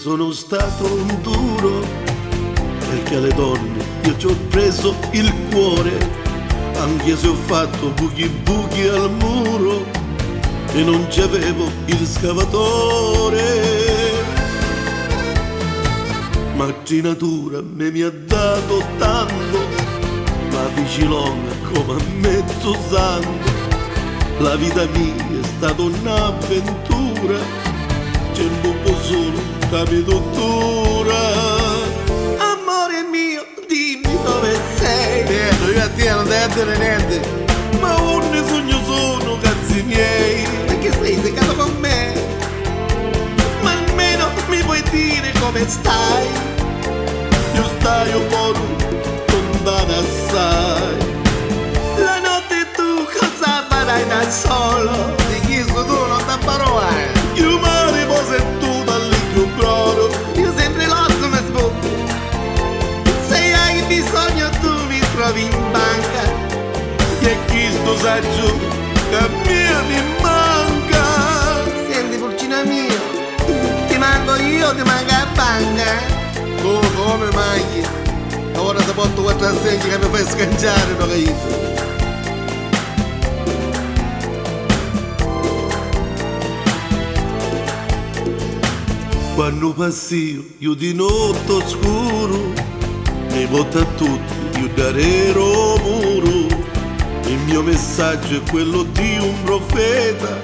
sono stato un duro, perché alle donne io ci ho preso il cuore, anche se ho fatto buchi buchi al muro e non c'avevo il scavatore. Macchinatura me mi ha dato tanto, la vicilona come a mezzo santo. La vita mia è stata un'avventura, c'è un buco solo che mi tortura. Amore mio, dimmi dove sei. Niente, io a te non devo dire niente. Ma onde sogno sono, cazzi miei. Perché sei seccato con me? Ma almeno mi puoi dire come stai? Io stai un po' lontana assai. La notte tu cosa farai da solo? Di chi tu non ti parole? Io mi riposo e tu dall'incontro. Io sempre l'osso mi sbocco. Se hai bisogno tu mi trovi in banca. E chi sto saggio che a me mi manca. Senti porcina mio, ti manco io, ti manca a banca. Tu come manchi? Ora ti porto 4 assegni che mi fai scanciare una caizza. Quando passi io di notte oscuro, mi porto a tutti, io darero muro. Il mio messaggio è quello di un profeta,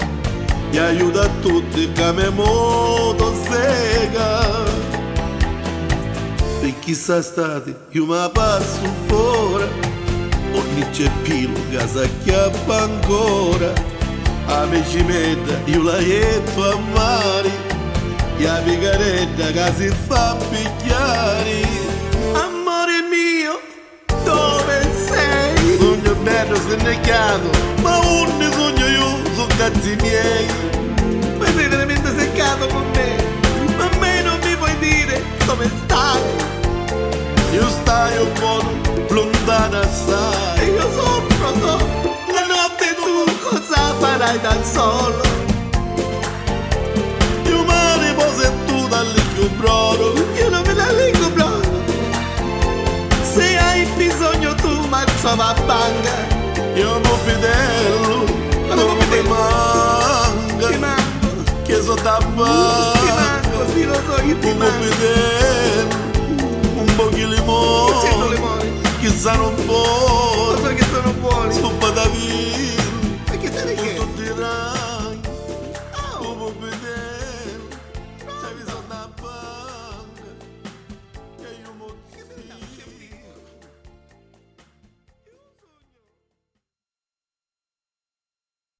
mi aiuta a tutti che mi motosega. Per chissà stati io mi passo fuori, ogni cepilo che si acchiappa ancora. A me ci metta io la jetto a mare, e la picaretta che si fa picchiare. Amore mio, dove sei? Sogno bello snecchiato, Ma onde sogno io, sono cazzi miei. ma sei veramente seccato con me? Ma a me non mi puoi dire dove stai? Io stai un po' lontana E assai. io soffro. La notte tu cosa farai da solo? Io mi riposo e tu dall'incontro. Io non me la leggo proprio. Se hai bisogno tu marcia va a banca. Io mi fidello, Ma non come mi fidello? manca. Ti manco, Che so da ti banca. manco, sì lo so, io ti Un po' manco. fidel, un po' di Che c'entrano le limone, mani? chissà non Lo può, so che sono buoni. sto